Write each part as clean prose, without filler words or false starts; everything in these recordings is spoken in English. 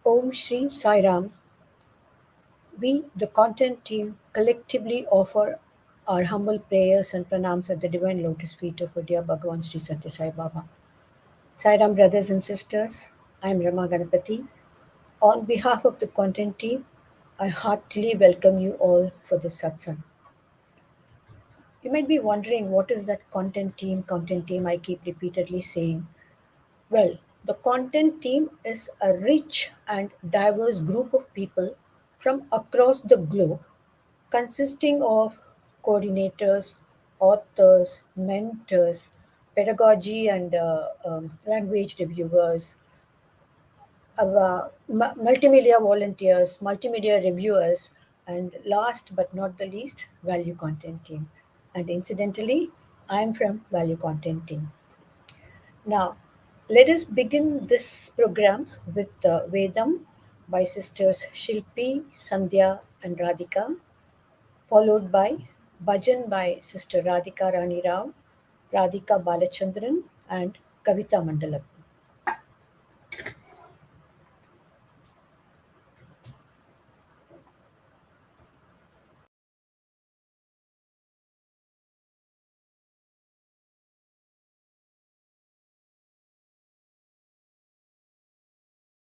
Om Shri Sai Ram. We, the content team, collectively offer our humble prayers and pranams at the divine lotus feet of our dear Bhagavan Sri Satya Sai Baba. Sai Ram brothers and sisters, I am Rama Ganapati. On behalf of the content team, I heartily welcome you all for this satsang. You might be wondering what is that content team I keep repeatedly saying. Well, the content team is a rich and diverse group of people from across the globe consisting of coordinators, authors, mentors, pedagogy and language reviewers, multimedia volunteers, multimedia reviewers, and last but not the least, value content team. And incidentally, I'm from value content team. Now, let us begin this program with Vedam by sisters Shilpi, Sandhya, and Radhika, followed by Bhajan by Sister Radhika Rani Rao, Radhika Balachandran, and Kavita Mandalam.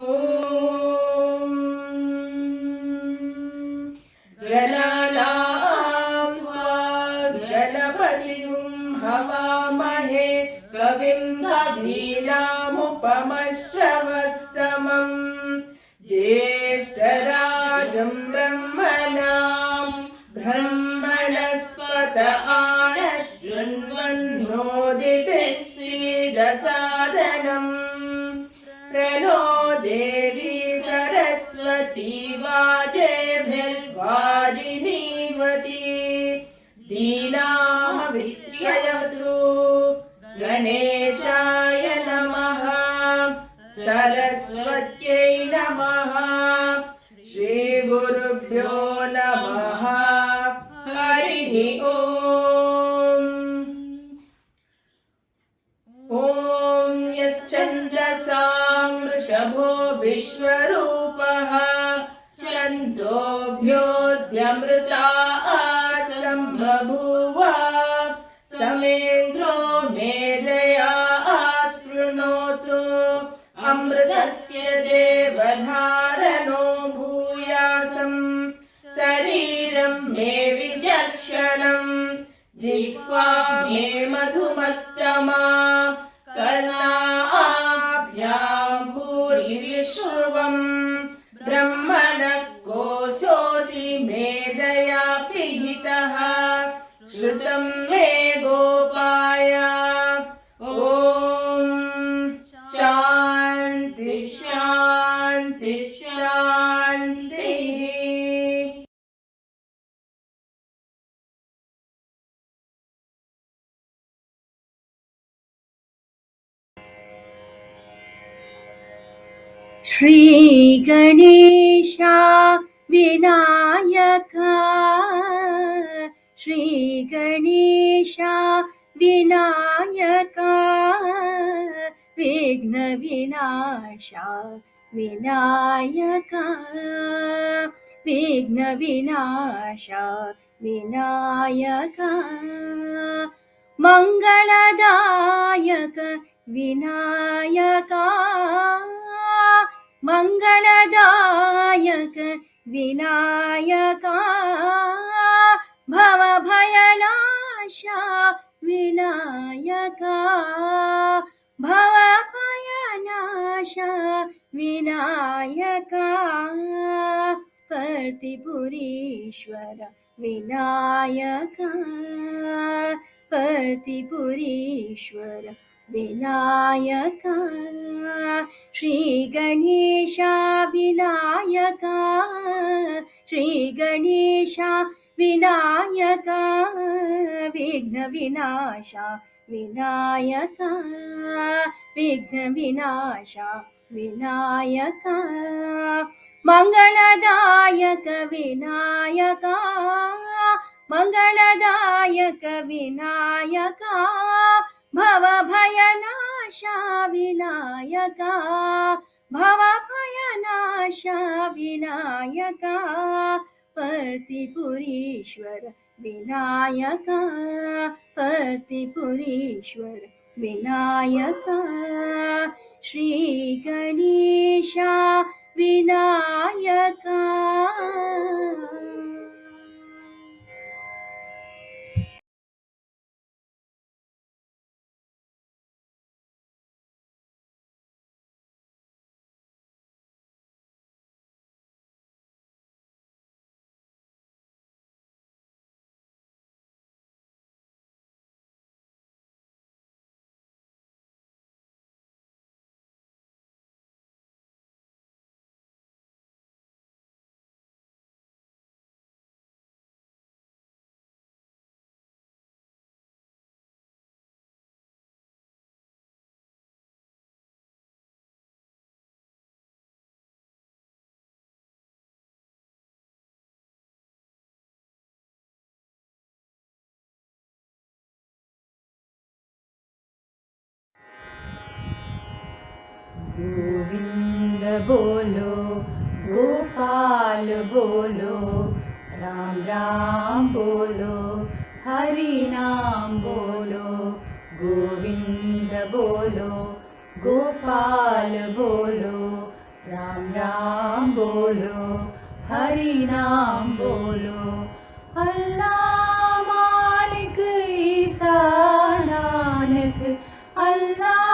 ॐ गणनां त्वा गणपतिं हवामहे कविं कवीनामुपमश्रवस्तमम् ज्येष्ठराजं ब्रह्मणां ब्रह्मणस्पत आनशृण्वन्नोदिभिः श्रीदसादनम् प्रणो देवी सरस्वती वाजेभिर्वाजिनीवती दीनामभित्रयवतु गणेशाय नमः सरस्वत्यै नमः श्रीगुरुभ्यो नमः हरिः ओम् ॐ यश्चन्द्रसां वृषभो विश्वरूपः छन्दोभ्योऽध्यमृतात् सम्बभूव समेन्द्रो मेधया स्पृणोतु अमृतस्य देवधारणो भूयासम् शरीरं मे विचर्षणम् जिह्वा मे मधुमत्तमा कर्णाभ्यां भूरिविश्रुवम् ब्रह्मणः कोशोऽसि मेधया पिहितः श्रुतं मे गोपाय ॐ शान्ति शान्ति शान्तिः श्री गणेशा विनायका श्री गणेशा विनायका विघ्न विनाशा विनायका विघ्न विनाशा विनायका मंगलदायक विनायका मंगलदायक विनायका भवभयनाशा विनायका भवभयनाशा विनायका कर्तिपुरीश्वर विनायका कर्तिपुरीश्वर विनायका श्री गणेशा विनायका श्री गणेशा विनायका विघ्न विनाशा विनायका विघ्न विनाशा विनायका मंगलदायक विनायका मंगलदायक विनायका भवभयनाशा विनायका भवभयनाशा विनायका पर्तिपुरीश्वर विनायका पर्तिपुरीश्वर विनायका श्रीगणेशा विनायका गोविंद बोलो गोपाल बोलो राम राम बोलो हरि नाम बोलो गोविंद बोलो गोपाल बोलो राम राम बोलो हरि नाम बोलो अल्लाह मालिक ईसा नानक अल्लाह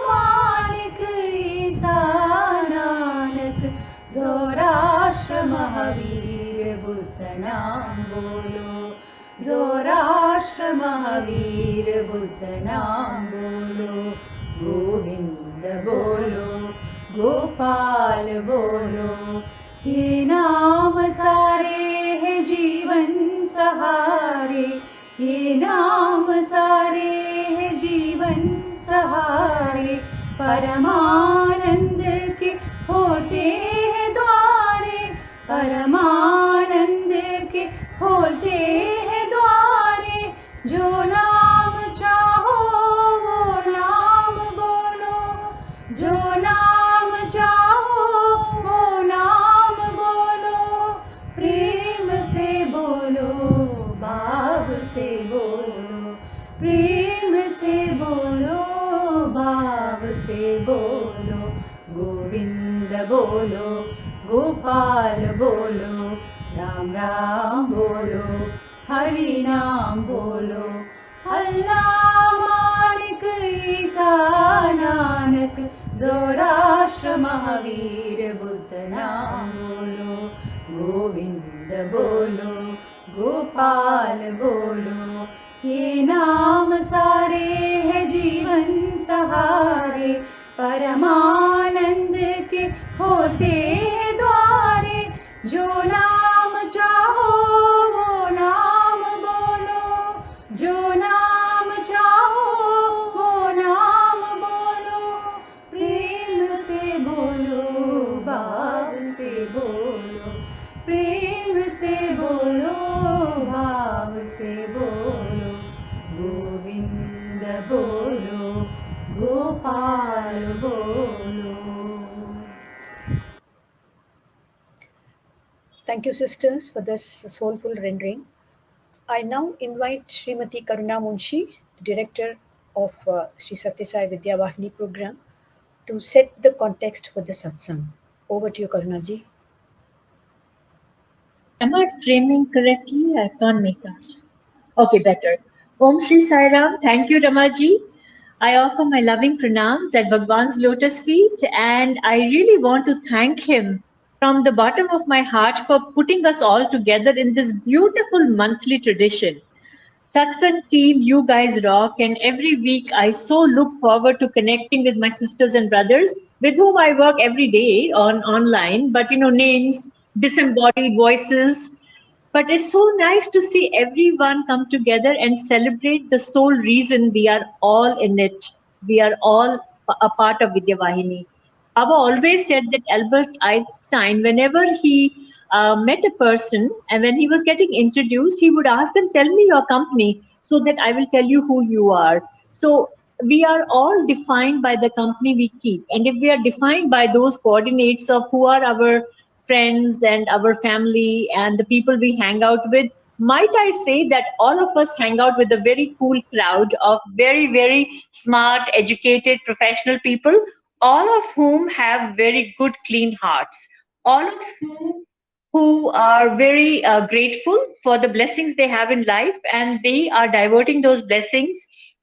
मालिक ईसा नानक जोराष्ट्र महावीर बुद्ध नाम बोलो जोराष्ट्र महावीर बुद्ध नाम बोलो गोविंद बोलो गोपाल बोलो ये नाम सारे है जीवन सहारे ये नाम सारे है जीवन सहारे परमानंद के होते हैं द्वारे परमानंद के होते हैं द्वारे जो नाम चाहो वो नाम बोलो जो नाम चाहो वो नाम बोलो प्रेम से बोलो भाव से बोलो प्रेम से बोलो भाव से बोलो गोविंद बोलो गोपाल बोलो राम राम बोलो हरि नाम बोलो अल्लाह मालिक ईसा नानक जोराष्ट्र महावीर बुद्ध नाम बोलो गोविंद बोलो गोपाल बोलो ये नाम सारे है जीवन सहारे परमानंद के होते हैं द्वारे जो नाम चाहो वो नाम बोलो जो नाम चाहो वो नाम बोलो प्रेम से बोलो भाव से बोलो प्रेम से बोलो भाव से बोलो गोविंद बोलो गोपाल बोलो. Thank you, sisters, for this soulful rendering. I now invite Srimati Karuna Munshi, Director of Sri Satyasai Vidya Vahini program, to set the context for the satsang. Over to you, Karuna ji. Am I framing correctly? I can't make out. Okay, better. Om Shri Sai Ram. Thank you, Ramaji. I offer my loving pranams at Bhagwan's lotus feet, and I really want to thank him from the bottom of my heart for putting us all together in this beautiful monthly tradition. Satsang team, you guys rock, and every week I so look forward to connecting with my sisters and brothers with whom I work every day online, but names, disembodied voices. But it's so nice to see everyone come together and celebrate the sole reason we are all in it. We are all a part of Vidya Vahini. Baba always said that Albert Einstein, whenever he met a person and when he was getting introduced, he would ask them, tell me your company so that I will tell you who you are. So we are all defined by the company we keep. And if we are defined by those coordinates of who are our friends and our family and the people we hang out with, might I say that all of us hang out with a very cool crowd of very, very smart, educated, professional people, all of whom have very good, clean hearts, all of who are very grateful for the blessings they have in life, and they are diverting those blessings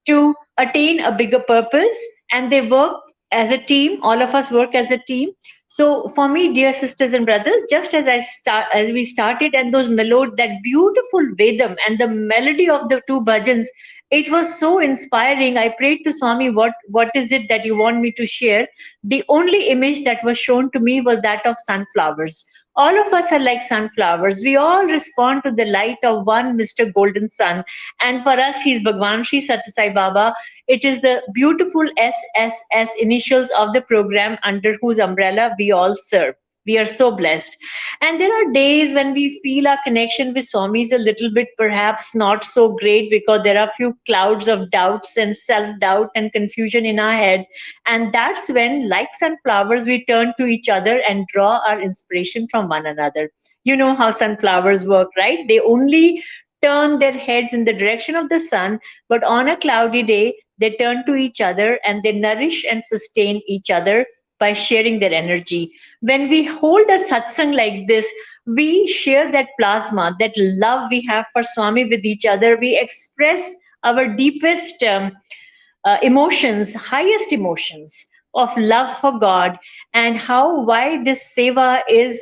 to attain a bigger purpose, and they work as a team. All of us work as a team. So for me, dear sisters and brothers, just as we started, and those melod that beautiful vedam and the melody of the two bhajans, it was so inspiring. I prayed to Swami, what is it that you want me to share? The only image that was shown to me was that of sunflowers. All of us are like sunflowers. We all respond to the light of one Mr. Golden Sun. And for us, he's Bhagwan Sri Sathya Sai Baba. It is the beautiful SSS initials of the program under whose umbrella we all serve. We are so blessed. And there are days when we feel our connection with Swami is a little bit perhaps not so great, because there are few clouds of doubts and self-doubt and confusion in our head. And that's when, like sunflowers, we turn to each other and draw our inspiration from one another. You know how sunflowers work, right? They only turn their heads in the direction of the sun, but on a cloudy day, they turn to each other and they nourish and sustain each other by sharing their energy. When we hold a satsang like this, we share that plasma, that love we have for Swami with each other. We express our deepest emotions, highest emotions of love for God, and how why this seva is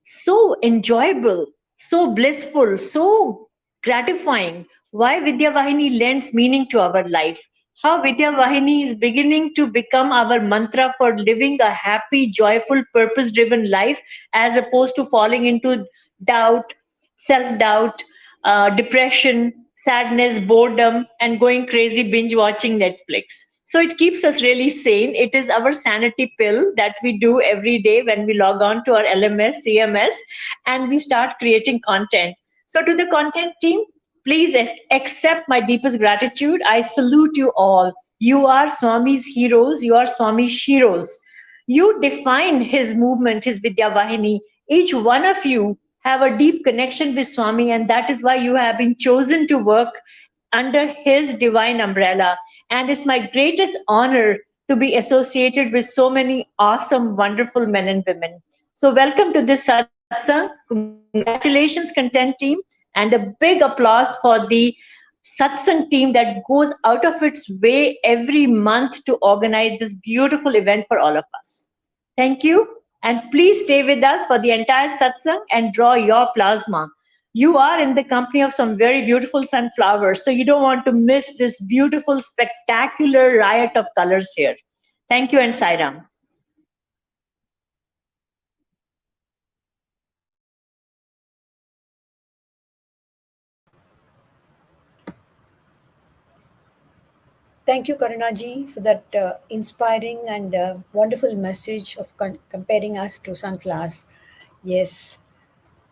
so enjoyable, so blissful, so gratifying. Why Vidya Vahini lends meaning to our life. How Vidya Vahini is beginning to become our mantra for living a happy, joyful, purpose driven life, as opposed to falling into doubt, self doubt, depression, sadness, boredom, and going crazy binge watching Netflix. So it keeps us really sane. It is our sanity pill that we do every day when we log on to our LMS, CMS, and we start creating content. So to the content team, please accept my deepest gratitude. I salute you all. You are Swami's heroes. You are Swami's Shiros. You define his movement, his Vidya Vahini. Each one of you have a deep connection with Swami, and that is why you have been chosen to work under his divine umbrella. And it's my greatest honor to be associated with so many awesome, wonderful men and women. So, welcome to this satsang. Congratulations, content team, and a big applause for the satsang team that goes out of its way every month to organize this beautiful event for all of us. Thank you. And please stay with us for the entire satsang and draw your plasma. You are in the company of some very beautiful sunflowers, so you don't want to miss this beautiful, spectacular riot of colors here. Thank you and Sairam. Thank you, Karunaji, for that inspiring and wonderful message of comparing us to sunflowers. Yes.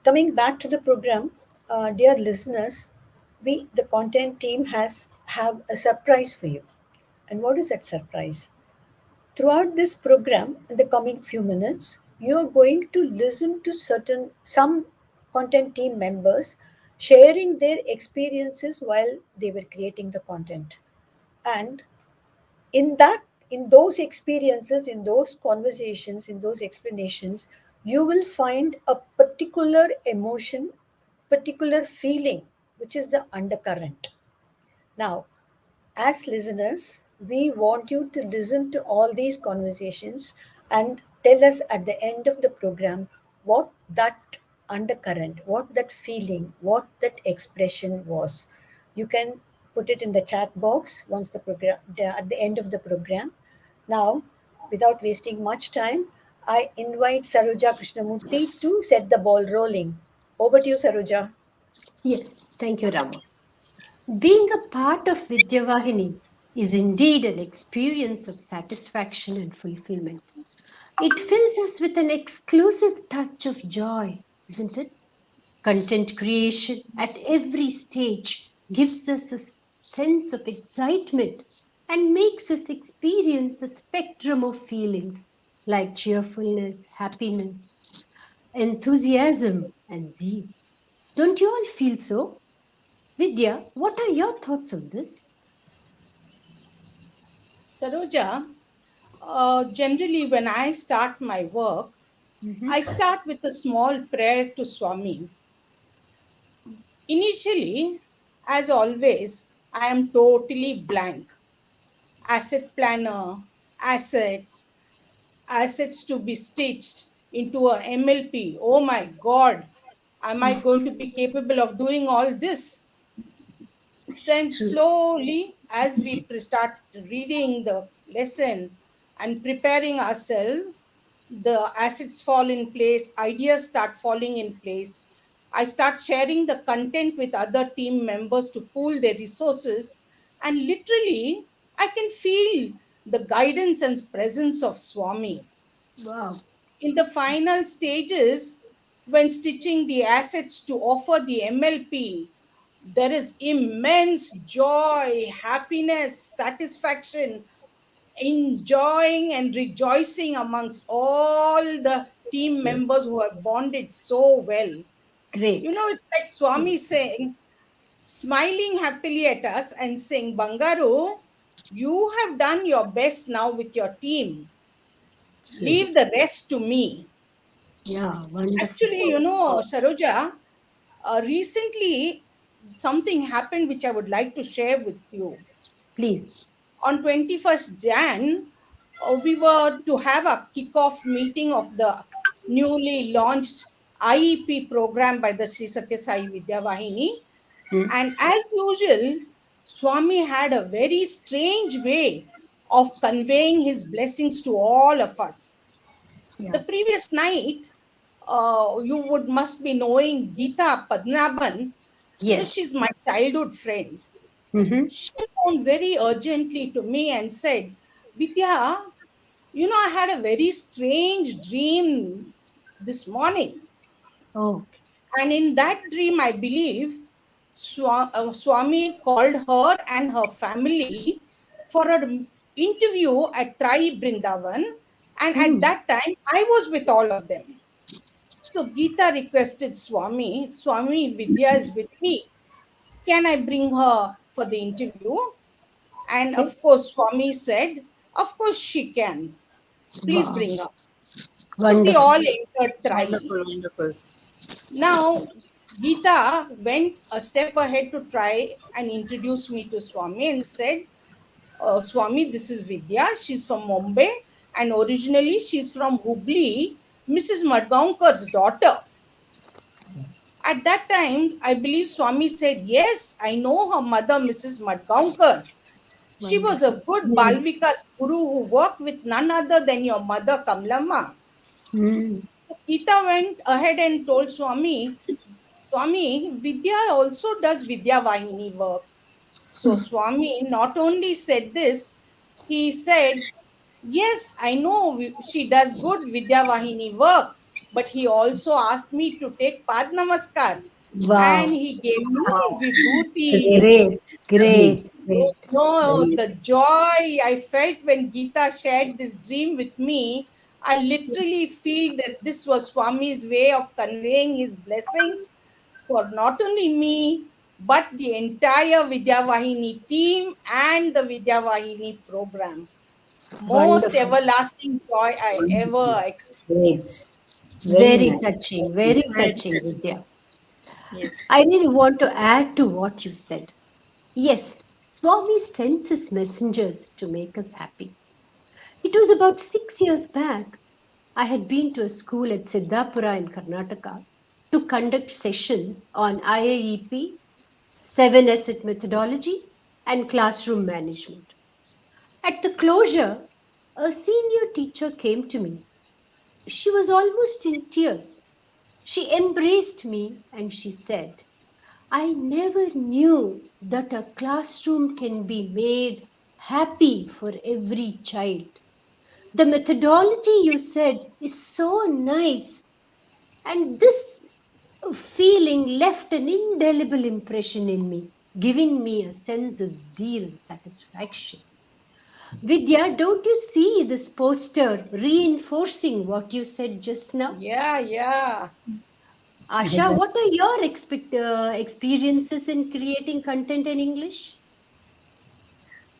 Coming back to the program, dear listeners, we, the content team, have a surprise for you. And what is that surprise? Throughout this program, in the coming few minutes, you are going to listen to some content team members sharing their experiences while they were creating the content. And in that in those experiences, in those conversations, in those explanations, you will find a particular emotion, particular feeling, which is the undercurrent. Now, as listeners, we want you to listen to all these conversations and tell us at the end of the program what that undercurrent, what that feeling, what that expression was. You can put it in the chat box once at the end of the program. Now, without wasting much time, I invite Saroja Krishnamurthy to set the ball rolling. Over to you, Saroja. Yes, thank you, Rama. Being a part of Vidyavahini is indeed an experience of satisfaction and fulfillment. It fills us with an exclusive touch of joy, isn't it? Content creation at every stage gives us a sense of excitement and makes us experience a spectrum of feelings like cheerfulness, happiness, enthusiasm, and zeal. Don't you all feel so? Vidya, what are your thoughts on this? Saroja, generally when I start my work, Mhm. I start with a small prayer to Swami. Initially, as always, I am totally blank. Asset planner, assets, assets to be stitched into a MLP. Oh my God, am I going to be capable of doing all this? Then True. slowly, as we start reading the lesson and preparing ourselves, the assets fall in place, ideas start falling in place. I start sharing the content with other team members to pool their resources, and literally, I can feel the guidance and presence of Swami. Wow. In the final stages, when stitching the assets to offer the MLP, there is immense joy, happiness, satisfaction, enjoying and rejoicing amongst all the team members who have bonded so well. You Great. know, it's like Swami saying, smiling happily at us and saying, Bangaru, you have done your best now with your team. True. Leave the rest to me. Yeah, wonderful. Actually, Saroja, recently something happened which I would like to share with you. Please. On 21st Jan, we were to have a kickoff meeting of the newly launched IEP program by the Sri Satya Sai Vidya Vahini. Hmm? And as usual, Swami had a very strange way of conveying his blessings to all of us. Yeah. The previous night, you would must be knowing Geeta Padnaban. Yes. She's my childhood friend. Mm-hmm. She phoned very urgently to me and said, Vidya, I had a very strange dream this morning. Oh, And in that dream, I believe Swami called her and her family for an interview at Trai Brindavan. And at hmm. that time, I was with all of them. So Geeta requested Swami, Swami Vidya is with me. Can I bring her for the interview? And Okay. of course, Swami said, of course she can. Please Wow. bring her. So we Wonderful. all entered Trai. Wonderful, wonderful. Now, Geeta went a step ahead to try and introduce me to Swami and said, Swami, this is Vidya. She's from Mumbai and originally she's from Hubli, Mrs. Madgaonkar's daughter. At that time, I believe Swami said, yes, I know her mother, Mrs. Madgaonkar. She was a Wonderful. good Hmm. Balvika's guru who worked with none other than your mother, Kamlama. Hmm. So Geeta went ahead and told Swami, Swami, Vidya also does Vidya Vahini work. So Swami not only said this, he said, yes, I know she does good Vidya Vahini work, but he also asked me to take Pad Namaskar Wow. and he gave me Wow. Vibhuti. Great. Lovely. Great. Great. No, Very the joy I felt when Geeta shared this dream with me, I literally feel that this was Swami's way of conveying his blessings for not only me, but the entire Vidyavahini team and the Vidyavahini program. Most Wonderful. everlasting joy I wonderful. ever Great. experienced. Very Very nice. touching. Very Very touching, nice. Vidya. Yes. I really want to add to what you said. Yes, Swami sends his messengers to make us happy. It was about 6 years back. I had been to a school at Siddhapura in Karnataka to conduct sessions on IAEP, 7 asset methodology, and classroom management. At the closure, a senior teacher came to me. She was almost in tears. She embraced me and she said, I never knew that a classroom can be made happy for every child. The methodology you said is so nice, and this feeling left an indelible impression in me, giving me a sense of zeal and satisfaction. Vidya, don't you see this poster reinforcing what you said just now? Yeah, yeah. Asha, what are your experiences in creating content in English?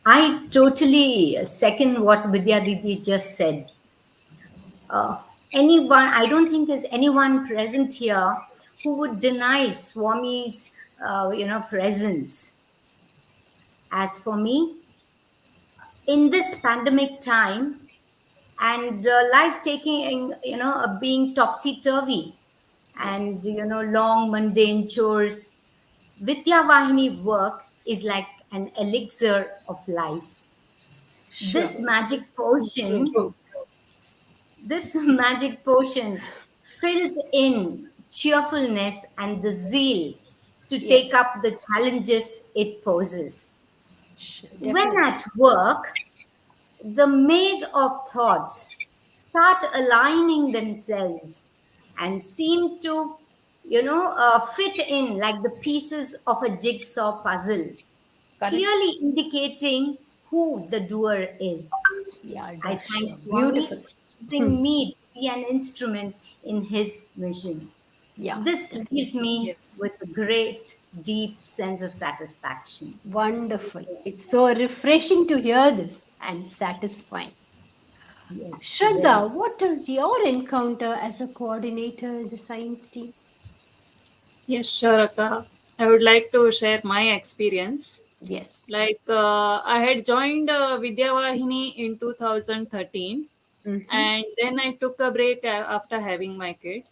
I totally second what Vidya Didi just said. Uh, Anyone, I don't think there's anyone present here who would deny Swami's, presence. As for me, in this pandemic time and life taking, being topsy turvy Yeah. and, long mundane chores, Vidya Vahini work is like an elixir of life. Sure. This Yes. magic True. potion This magic potion fills in cheerfulness and the zeal to take Yes. up the challenges it poses. Sure. When Definitely. at work, the maze of thoughts start aligning themselves and seem to, fit in like the pieces of a jigsaw puzzle, clearly Correct. indicating who the doer is. Yeah, I thank sure. Swami Beautiful. for choosing me to be an instrument in his mission. Yeah, This leaves definitely. me Yes. with a great, deep sense of satisfaction. Wonderful. It's so refreshing to hear this and satisfying. Yes, very. Shraddha, what is your encounter as a coordinator in the science team? Yes, sure, Akka. I would like to share my experience. Yes. I had joined Vidyavahini in 2013, Mm-hmm. and then I took a break after having my kid.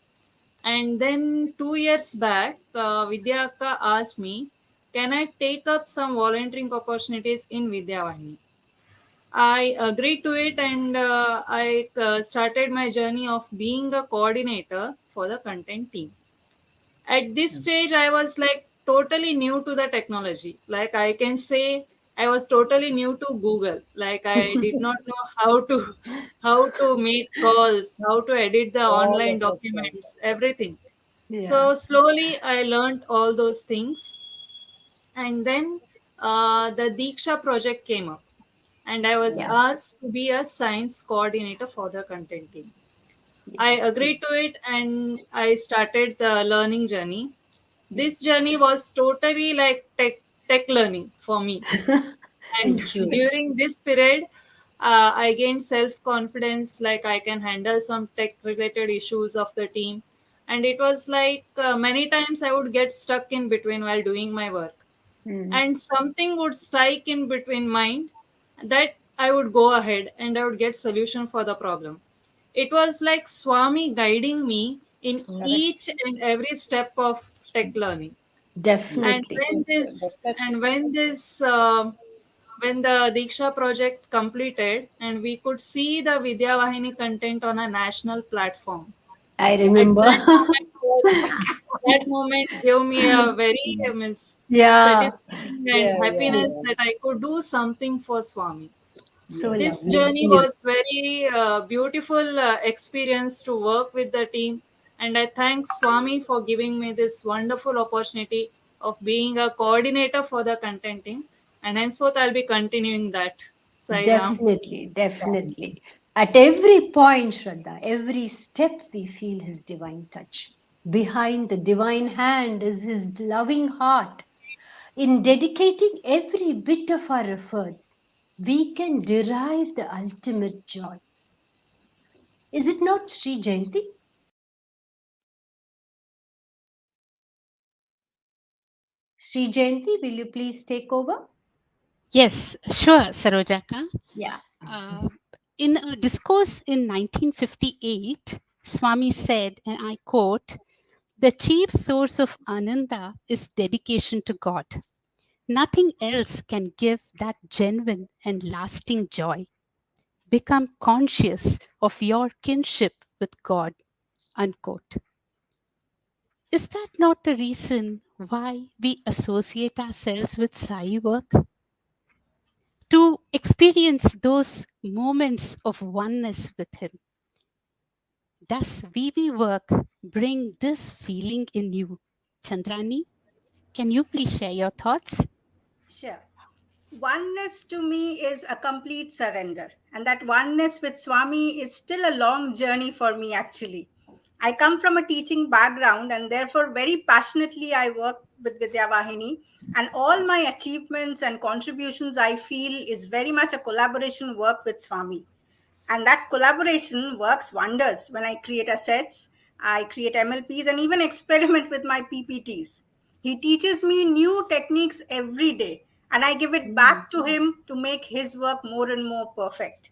And then 2 years back, Vidya Akka asked me, can I take up some volunteering opportunities in Vidyavahini? I agreed to it, and I started my journey of being a coordinator for the content team. At this stage, I was like totally new to the technology. Like, I can say I was totally new to Google. Like, I did not know how to make calls, how to edit the All online of us like that. documents, everything. Yeah. So slowly I learned all those things. And then the Diksha project came up, and I was Yeah. asked to be a science coordinator for the content team. I Yeah. agreed to it, and I started the learning journey. Yeah. This journey was totally like tech learning for me. And Truly. during this period, I gained self confidence, like I can handle some tech related issues of the team. And it was like many times I would get stuck in between while doing my work, Mm. and something would strike in between mind that I would go ahead and I would get solution for the problem. It was like Swami guiding me in Correct. each and every step of tech learning. And Definitely. when this Definitely. and when the Diksha project completed and we could see the Vidya Vahini content on a national platform, I Yeah. at remember. that moment gave me a very Yeah. satisfying and Yeah, yeah, happiness yeah. that I could do something for Swami. So Yes, This lovely. journey absolutely. was very beautiful experience to work with the team, and I thank Swami for giving me this wonderful opportunity of being a coordinator for the content team, and henceforth I'll be continuing that. Sai Ram. Definitely. Definitely. At every point, Shraddha, every step we feel his divine touch. Behind the divine hand is his loving heart. In dedicating every bit of our efforts, we can derive the ultimate joy. Is it not, Sri Jayanti? Sri Jayanti, will you please take over? Yes, sure, Sarojaka. Yeah. Uh, in a discourse in 1958, Swami said, and I quote, the chief source of Ananda is dedication to God. Nothing else can give that genuine and lasting joy. Become conscious of your kinship with God. Unquote. Is that not the reason why we associate ourselves with Sai work? To experience those moments of oneness with Him. Does VV work bring this feeling in you? Chandrani, can you please share your thoughts? Sure. Oneness to me is a complete surrender. And that oneness with Swami is still a long journey for me, actually. I come from a teaching background and therefore very passionately I work with Vidya Vahini. And all my achievements and contributions I feel is very much a collaboration work with Swami. And that collaboration works wonders when I create assets, I create MLPs, and even experiment with my PPTs. He teaches me new techniques every day, and I give it back to him to make his work more and more perfect.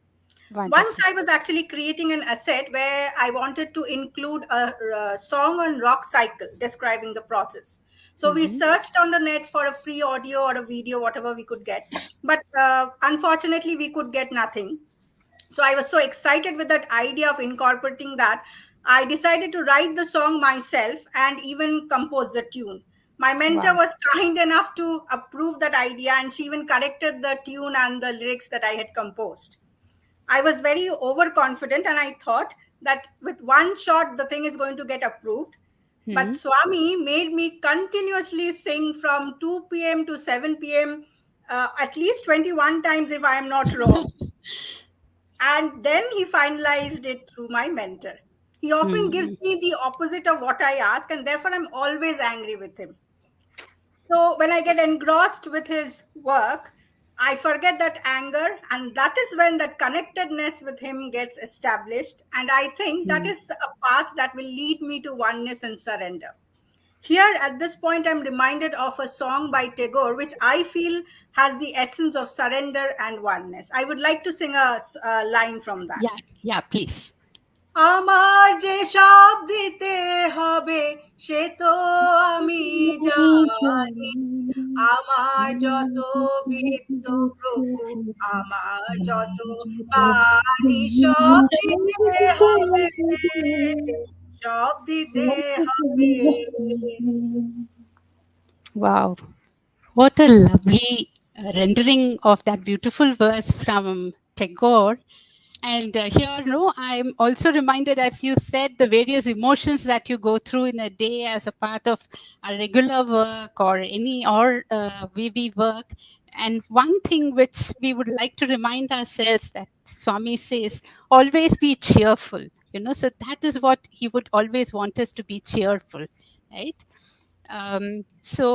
Once Wonderful. I was actually creating an asset where I wanted to include a song on rock cycle describing the process. So we Hmm. searched on the net for a free audio or a video, whatever we could get. But unfortunately, we could get nothing. So I was so excited with that idea of incorporating that. I decided to write the song myself and even compose the tune. My mentor Wow. was kind enough to approve that idea, and she even corrected the tune and the lyrics that I had composed. I was very overconfident and I thought that with one shot the thing is going to get approved. But Hmm. Swami made me continuously sing from 2 p.m. to 7 p.m. At least 21 times, if I am not wrong. And then he finalized it through my mentor. He often gives Hmm. me the opposite of what I ask, and therefore I'm always angry with him. So when I get engrossed with his work, I forget that anger, and that is when that connectedness with him gets established. And I think that Hmm. is a path that will lead me to oneness and surrender. Here, at this point, I'm reminded of a song by Tagore, which I feel has the essence of surrender and oneness. I would like to sing a line from that. Yeah, yeah, please. আমার যে সব দিতে হবে সে তো আমি জানি, আমার যত বিত্ত প্রভু, আমার যত বাণী সব দিতে হবে, সব দিতে হবে। Wow. What a lovely rendering of that beautiful verse from Tagore. And here, no, I'm also reminded, as you said, the various emotions that you go through in a day as a part of a regular work or any or way we work. And one thing which we would like to remind ourselves that Swami says, always be cheerful. So that is what he would always want us to be cheerful, right? So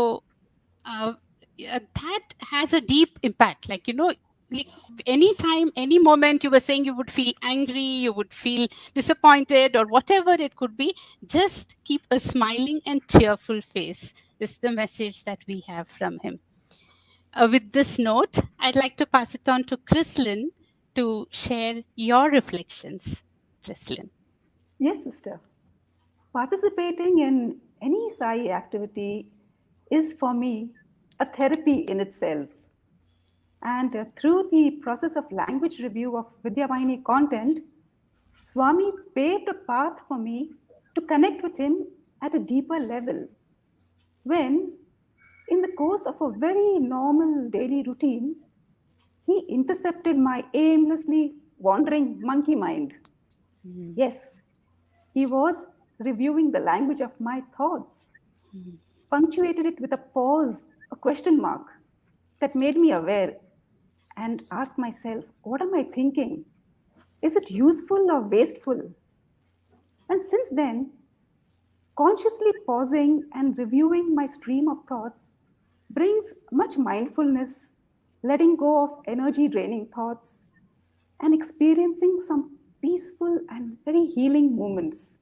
yeah, that has a deep impact. Like anytime, any moment you were saying you would feel angry, you would feel disappointed, or whatever it could be, just keep a smiling and cheerful face is the message that we have from him. With this note, I'd like to pass it on to Chrislyn to share your reflections. Chrislyn. Yes, sister. Participating in any Sai activity is for me a therapy in itself. And through the process of language review of Vidyavahini content, Swami paved a path for me to connect with him at a deeper level. When, in the course of a very normal daily routine, he intercepted my aimlessly wandering monkey mind. Yes, he was reviewing the language of my thoughts, punctuated it with a pause, a question mark that made me aware and ask myself, what am I thinking? Is it useful or wasteful? And since then, consciously pausing and reviewing my stream of thoughts brings much mindfulness, letting go of energy draining thoughts, and experiencing some peaceful and very healing moments.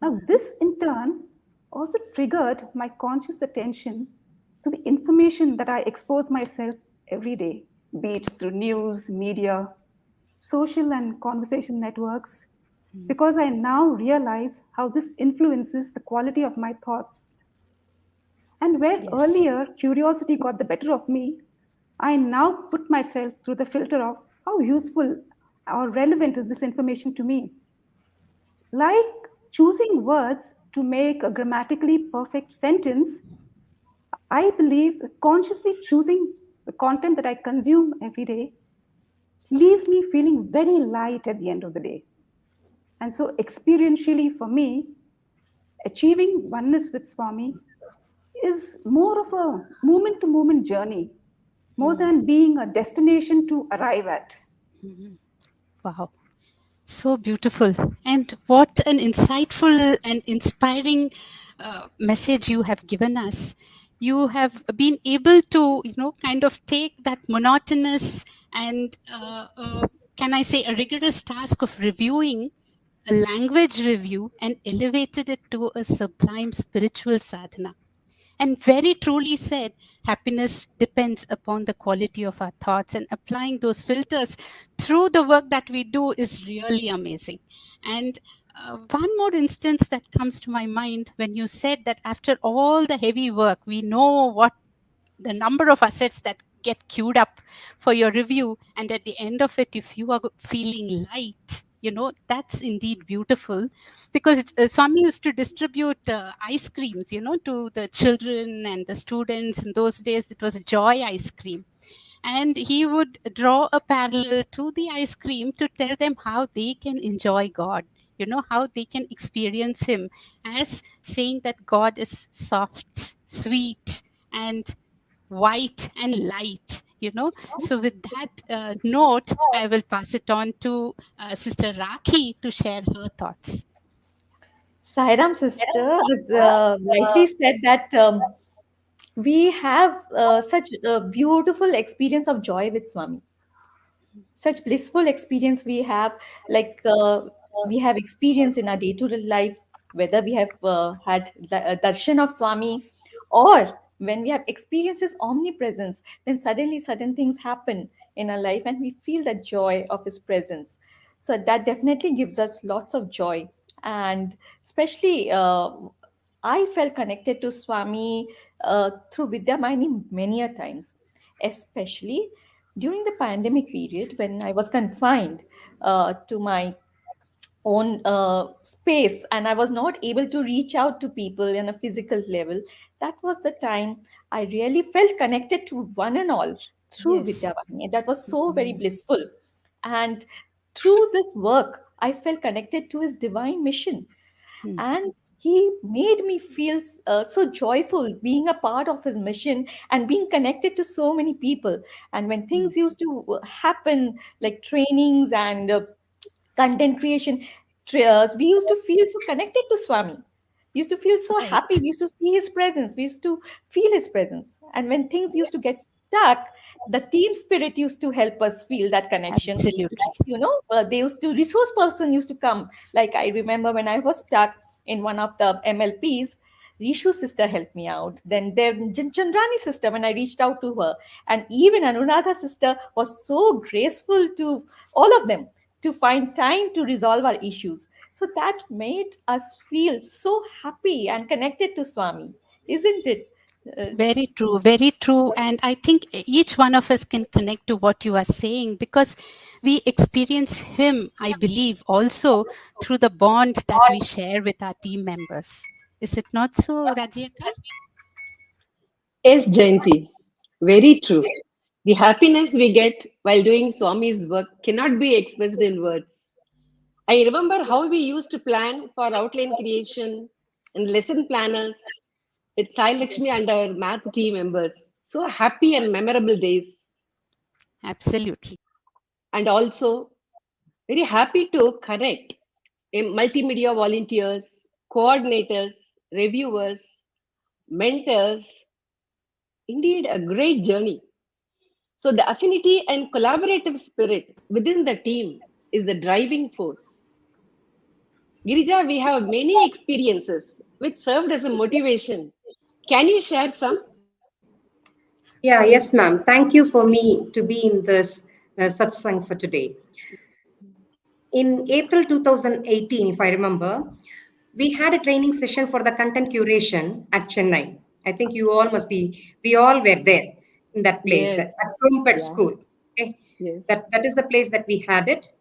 Now, this in turn also triggered my conscious attention to the information that I expose myself every day, be it through news, media, social and conversation networks, because I now realize how this influences the quality of my thoughts. And where Yes. earlier curiosity got the better of me, I now put myself through the filter of how useful or relevant is this information to me. Like choosing words to make a grammatically perfect sentence, I believe that consciously choosing the content that I consume every day leaves me feeling very light at the end of the day. And so, experientially for me, achieving oneness with Swami is more of a moment to moment journey, more than being a destination to arrive at. Wow. So beautiful. And what an insightful and inspiring message you have given us. You have been able to, kind of take that monotonous and, can I say, a rigorous task of reviewing a language review and elevated it to a sublime spiritual sadhana. And very truly said, happiness depends upon the quality of our thoughts, and applying those filters through the work that we do is really amazing. And one more instance that comes to my mind when you said that after all the heavy work, we know what the number of assets that get queued up for your review, and at the end of it, if you are feeling light, that's indeed beautiful. Because Swami used to distribute ice creams, to the children and the students. In those days, it was joy ice cream, and he would draw a parallel to the ice cream to tell them how they can enjoy God, how they can experience him, as saying that God is soft, sweet, and white and light. So with that note, I will pass it on to Sister Rakhi to share her thoughts. Sairam sister has rightly said that we have such a beautiful experience of joy with Swami, such blissful experience we have, like we have experienced in our day-to-day life, whether we have had a darshan of Swami, or when we have experienced his omnipresence, then suddenly certain things happen in our life and we feel the joy of his presence. So that definitely gives us lots of joy. And especially I felt connected to Swami through Vidya many a times, especially during the pandemic period when I was confined to my own space and I was not able to reach out to people in a physical level. That was the time I really felt connected to one and all through Yes. Vidyavani. And that was so very blissful. And through this work, I felt connected to his divine mission, Hmm. and he made me feel so joyful being a part of his mission and being connected to so many people. And when things used to happen, like trainings and content creation, we used to feel so connected to Swami. We used to feel so happy. Right. We used to see his presence. We used to feel his presence. And when things used to get stuck, the team spirit used to help us feel that connection. Absolutely. Like, they used to, resource person used to come. Like I remember when I was stuck in one of the MLPs, Rishu's sister helped me out. Then there, Chandrani's sister, when I reached out to her. And even Anuradha's sister was so graceful to all of them to find time to resolve our issues. So that made us feel so happy and connected to Swami, isn't it? Uh, Very true, very true. And I think each one of us can connect to what you are saying, because we experience him, I believe, also through the bond that we share with our team members. Is it not so, Rajiaka? Yes, Jayanti. Very true. The happiness we get while doing Swami's work cannot be expressed in words. I remember how we used to plan for outline creation and lesson planners with Sai Lakshmi Yes, and our math team members. So happy and memorable days. absolutely. And also very happy to connect multimedia volunteers, coordinators, reviewers, mentors. Indeed, a great journey. So the affinity and collaborative spirit within the team is the driving force. Girija, we have many experiences which served as a motivation. Can you share some? Yeah, yes, ma'am. Thank you for me to be in this satsang for today. In April 2018, if I remember, we had a training session for the content curation at Chennai. I think you all must be, we all were there in that place Yes. at Trumpet Yeah. School. Okay. Yes. That is the place that we had it.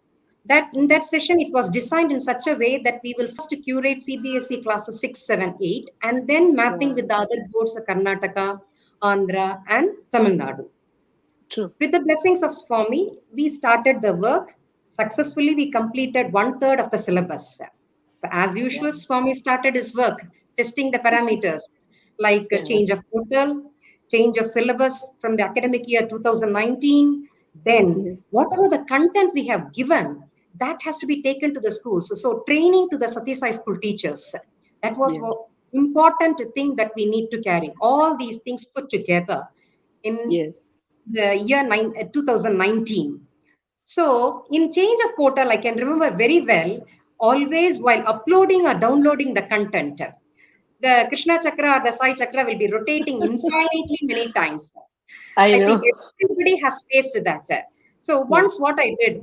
That in that session, it was designed in such a way that we will first curate CBSE classes 6, 7, 8, and then mapping Yeah. with the other boards, Karnataka, Andhra, and Tamil Nadu. True. With the blessings of Swami, we started the work. Successfully, we completed one third of the syllabus. So, as Yeah. usual, Swami started his work, testing the parameters like a Yeah. change of portal, change of syllabus from the academic year 2019. Then Yes. whatever the content we have given, that has to be taken to the schools. So training to the Satyasai school teachers, that was Yeah. important thing that we need to carry. All these things put together in Yes. the year 2019. So in change of portal, I can remember very well, always while uploading or downloading the content, the Krishna Chakra or the Sai Chakra will be rotating infinitely many times. I I think know. everybody has faced that. So Yes. once what I did,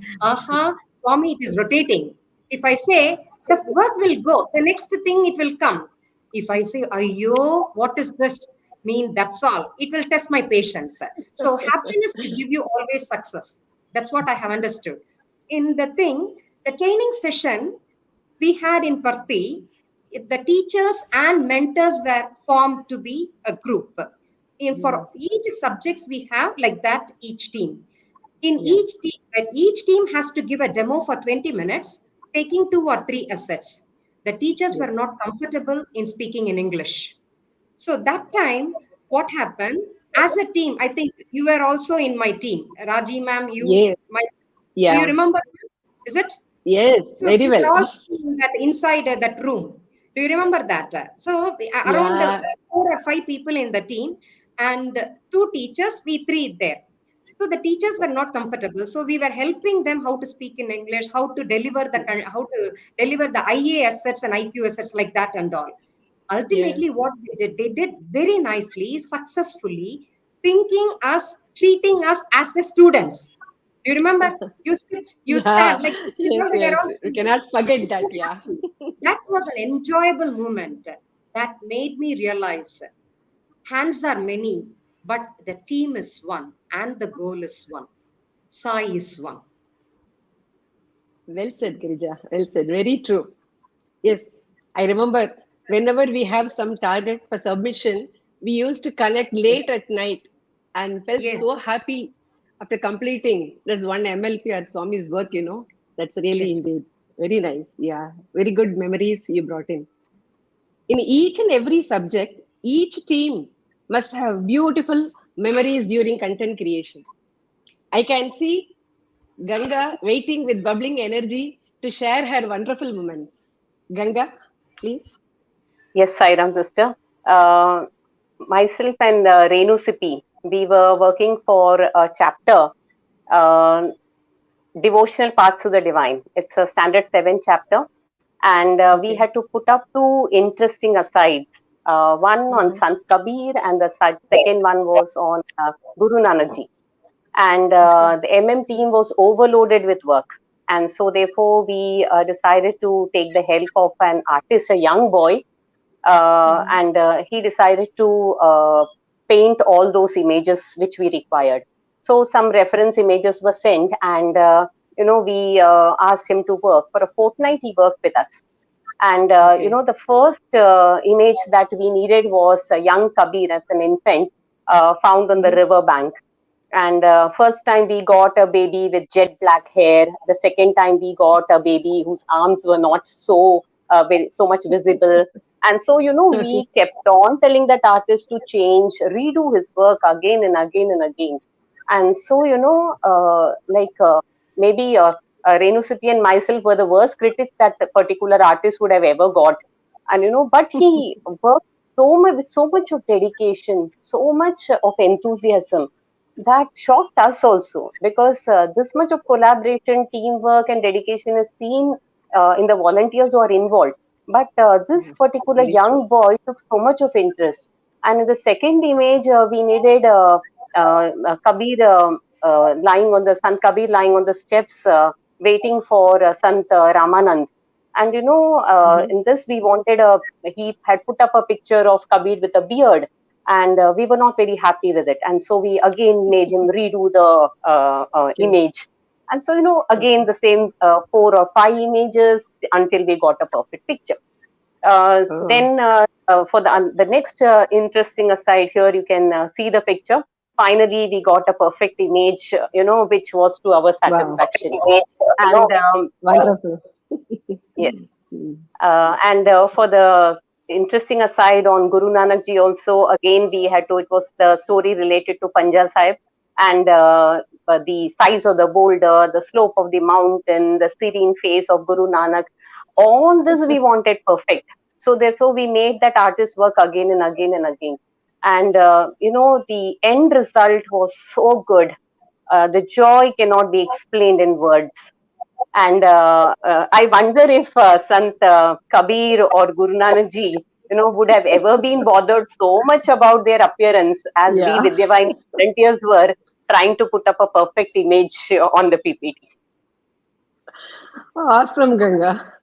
Swami, it is rotating. If I say the work will go, the next thing it will come. If I say, Ayo, what is this? Mean that's all. It will test my patience. So happiness will give you always success. That's what I have understood. In the training session we had in Parthi, the teachers and mentors were formed to be a group. For Yes. each subjects we have like that each team. In Yeah. each team has to give a demo for 20 minutes, taking 2 or 3 assets. The teachers Yes. were not comfortable in speaking in English. So that time, what happened? As a team, I think you were also in my team. Raji ma'am, you, Yes. my, do you Yeah. remember? Is it? Yes. So Very we well. were all sitting in that inside that room. Do you remember that? Around Yeah. 4 or 5 people in the team and 2 teachers, we 3 there. So the teachers were not comfortable. So we were helping them how to speak in English, how to deliver the IA assets and IQ assets like that and all. Ultimately, Yes. what they did very nicely, successfully, thinking us, treating us as the students. Do you remember? You sit, you Yeah. stand, like Yes. they were Yes. all We sitting. cannot forget So that. Yeah. happy. That was an enjoyable moment that made me realize hands are many, but the team is one and the goal is one. Sai is one. Well said, Girija. Well said. Very true. Yes, I remember whenever we have some target for submission, we used to connect late Yes. at night and felt so Yes. happy after completing this one MLP or Swami's work. That's really Yes. indeed very nice. Yeah, very good memories you brought in. In each and every subject, each team must have beautiful memories during content creation. I can see Ganga waiting with bubbling energy to share her wonderful moments. Ganga, please. Yes, Sairam sister. Uh, Myself and Renu Sipi, we were working for a chapter, uh, Devotional Paths to the Divine. It's a standard 7 chapter, and we Okay. had to put up 2 interesting asides. One on Mhm. Sant Kabir, and the second one was on Guru Nanak Ji. And Okay. the team was overloaded with work. And so, therefore, we decided to take the help of an artist, a young boy, Mhm. and he decided to paint all those images which we required. So some reference images were sent, and we asked him to work for a fortnight. He worked with us, and Okay. the first image that we needed was a young Kabir as an infant found on the Mhm. river bank. And first time we got a baby with jet black hair. The second time we got a baby whose arms were not so much visible. And so Okay. we kept on telling that artist to change, redo his work again and again and again. And so maybe Renu Sipi and myself were the worst critics that the particular artist would have ever got. And but he worked so much with so much of dedication, so much of enthusiasm that shocked us also, because this much of collaboration, teamwork, and dedication is seen in the volunteers who are involved. But this Mhm. particular Very true. young boy took so much of interest. And in the second image, we needed Kabir lying on the Sant Kabir lying on the steps, waiting for Sant Ramanand. And Mhm. in this we wanted he had put up a picture of Kabir with a beard, and we were not very happy with it, and so we again made him redo the Okay. image. And so again Okay. the same 4 or 5 images until we got a perfect picture. Oh, Then for the next interesting aside, here you can see the picture. Finally we got a perfect image, which was to our wow. satisfaction. And Wonderful. yes, Mm. and for the interesting aside on Guru Nanak Ji also, again, we had to, it was the story related to Panja Sahib and the size of the boulder, the slope of the mountain, the serene face of Guru Nanak. All this we wanted perfect. So therefore, we made that artist work again and again and again. And, the end result was so good. The joy cannot be explained in words. And I wonder if Sant Kabir or Guru Nanak Ji, would have ever been bothered so much about their appearance as we Yeah. Vidyavahini volunteers were trying to put up a perfect image on the PPT. Awesome, Ganga.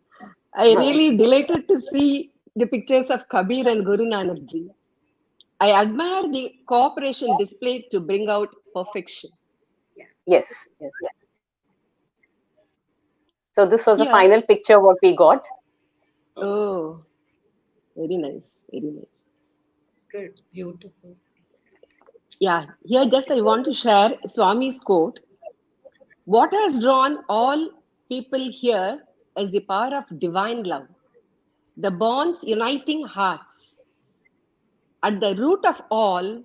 I really delighted to see the pictures of Kabir and Guru Nanak Ji. I admire the cooperation displayed to bring out perfection. Yes, yes. So this was the Here, final picture what we got. oh, very nice, very nice. Good. Beautiful. Yeah, here just I want to share Swami's quote. What has drawn all people here is the power of divine love, the bonds uniting hearts. At the root of all,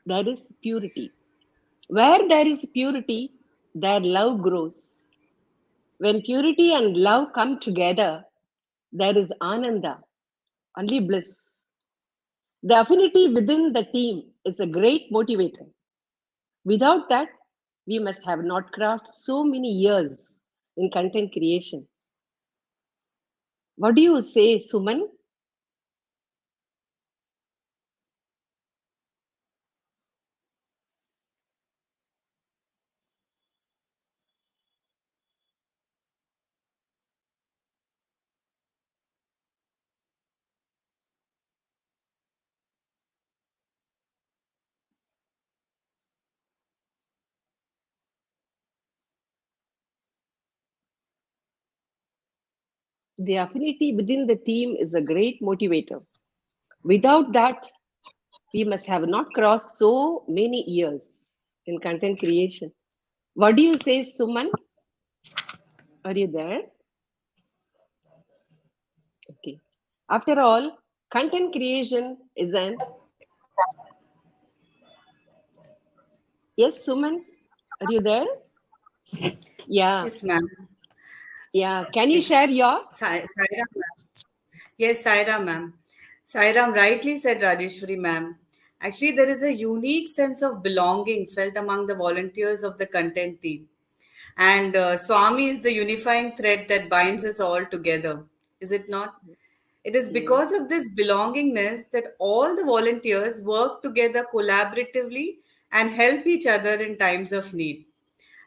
there is purity. Where there is purity, there love grows. When purity and love come together, there is ananda, only bliss. The affinity within the team is a great motivator. Without that, we must have not crossed so many years in content creation. What do you say, Suman? The affinity within the team is a great motivator. Without that, we must have not crossed so many years in content creation. What do you say, Suman? Are you there? Okay. After all, content creation is an. Yes, Suman? Are you there? Yeah. Yes, ma'am. Yeah. Can you share Yes. yours? Saira, ma'am. Yes, Saira, ma'am. Sairam rightly said, Rajeshwari, ma'am. Actually, there is a unique sense of belonging felt among the volunteers of the content team. And Swami is the unifying thread that binds us all together, is it not? It is Yes. because of this belongingness that all the volunteers work together collaboratively and help each other in times of need.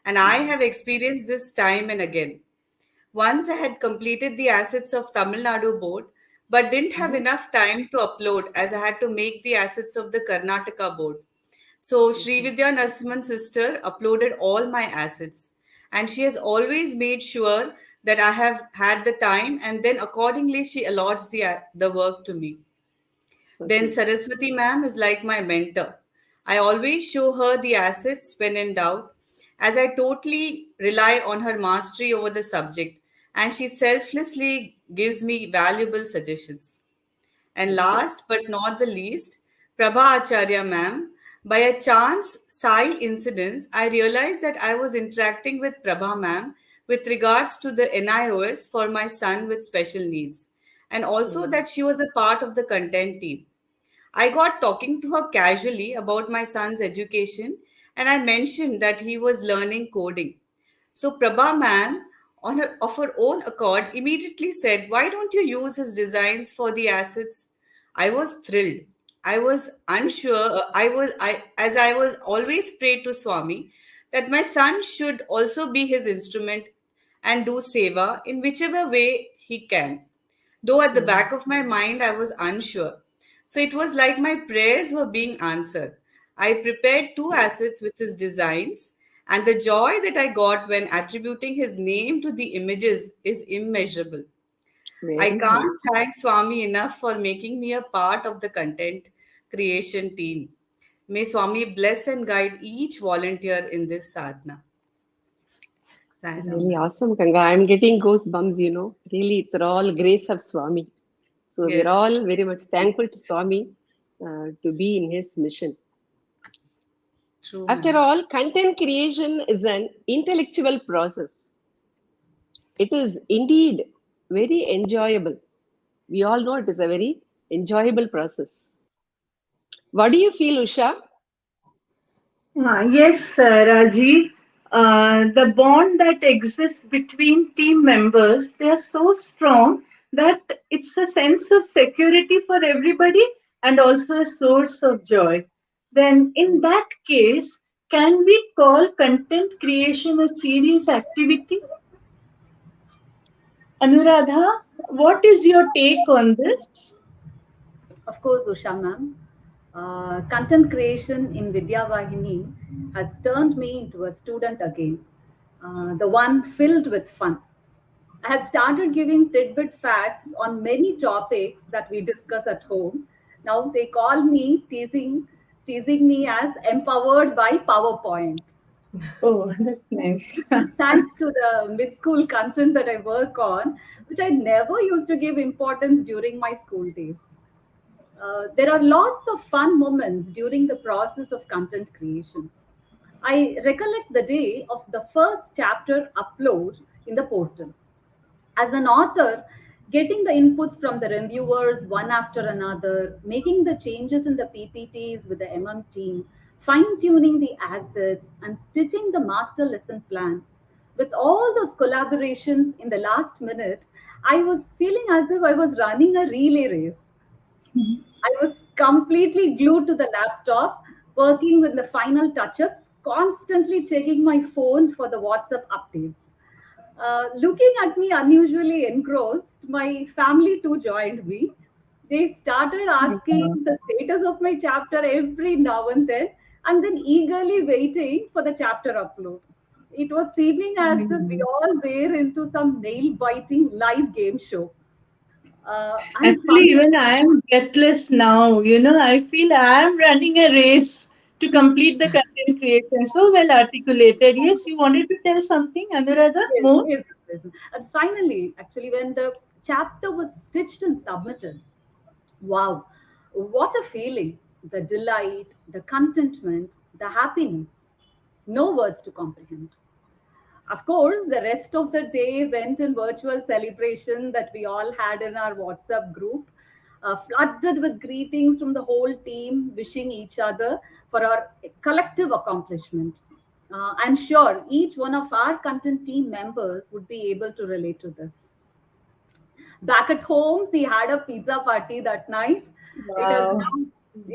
And I have experienced this time and again. Once I had completed the assets of Tamil Nadu board, but didn't have Mhm. enough time to upload as I had to make the assets of the Karnataka board. So Okay. Srividya Narasimhan's sister uploaded all my assets, and she has always made sure that I have had the time, and then accordingly she allots the work to me. So Then sweet. Saraswati ma'am is like my mentor. I always show her the assets when in doubt, as I totally rely on her mastery over the subject, and she selflessly gives me valuable suggestions. And Very good. last but not the least, Prabha Acharya ma'am. By a chance Sai incidents, I realized that I was interacting with Prabha ma'am with regards to the NIOS for my son with special needs, and also Mm. that she was a part of the content team. I got talking to her casually about my son's education, and I mentioned that he was learning coding. So Prabha ma'am, of her own accord, immediately said, "Why don't you use his designs for the assets?" I was thrilled. I was unsure. As I was always prayed to Swami that my son should also be his instrument and do seva in whichever way he can. Though at the Mm. back of my mind, I was unsure. So it was like my prayers were being answered. I prepared two assets with his designs, and the joy that I got when attributing his name to the images is immeasurable. I Very nice. can't thank Swami enough for making me a part of the content creation team. May Swami bless and guide each volunteer in this sadhana. Sairam, Really ma'am. awesome, Ganga. I'm getting goosebumps, Really, it's all grace of Swami. So we're Yes, all very much thankful to Swami to be in his mission. true, After ma'am. all, content creation is an intellectual process. It is indeed very enjoyable. We all know it is a very enjoyable process. What do you feel, Usha? Yes, Raji. The bond that exists between team members, they are so strong that it's a sense of security for everybody and also a source of joy. Then, in that case, can we call content creation a serious activity? Anuradha, what is your take on this? Of course, Usha ma'am. Content creation in Vidya Vahini has turned me into a student again, the one filled with fun. I have started giving tidbit facts on many topics that we discuss at home. Now they call me teasing me as empowered by PowerPoint. Oh, that's nice. Thanks to the mid school content that I work on, which I never used to give importance during my school days. There are lots of fun moments during the process of content creation. I recollect the day of the first chapter upload in the portal. As an author, getting the inputs from the reviewers one after another, making the changes in the PPTs with the team, fine tuning the assets, and stitching the master lesson plan. With all those collaborations in the last minute, I was feeling as if I was running a relay race. I was completely glued to the laptop, working with the final touch ups, constantly checking my phone for the WhatsApp updates. Looking at me unusually engrossed, my family too joined me. They started asking the status of my chapter every now and then eagerly waiting for the chapter upload. It was seeming as if we Yeah. all were into some nail biting live game show. And Actually, finally, even I am breathless now. I feel I am running a race to complete the content creation. So well articulated. Yes, you wanted to tell something, Anuradha? yes, More? yes, yes. And finally, actually, when the chapter was stitched and submitted, wow, what a feeling! The delight, the contentment, the happiness. No words to comprehend. Of course, the rest of the day went in virtual celebration that we all had in our WhatsApp group, flooded with greetings from the whole team, wishing each other for our collective accomplishment. I'm sure each one of our content team members would be able to relate to this. Back at home, we had a pizza party that night. It has Wow. now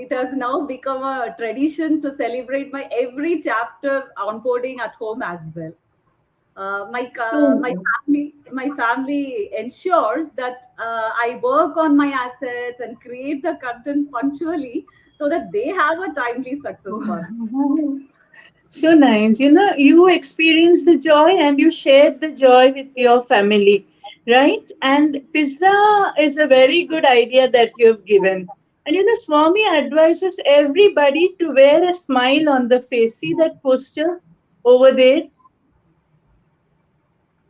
it has now become a tradition to celebrate my every chapter onboarding at home as well. So nice. My family ensures that I work on my assets and create the content punctually so that they have a timely success part. So nice. You experienced the joy and you shared the joy with your family, right? And pizza is a very good idea that you have given. And Swami advises everybody to wear a smile on the face. See that posture over there?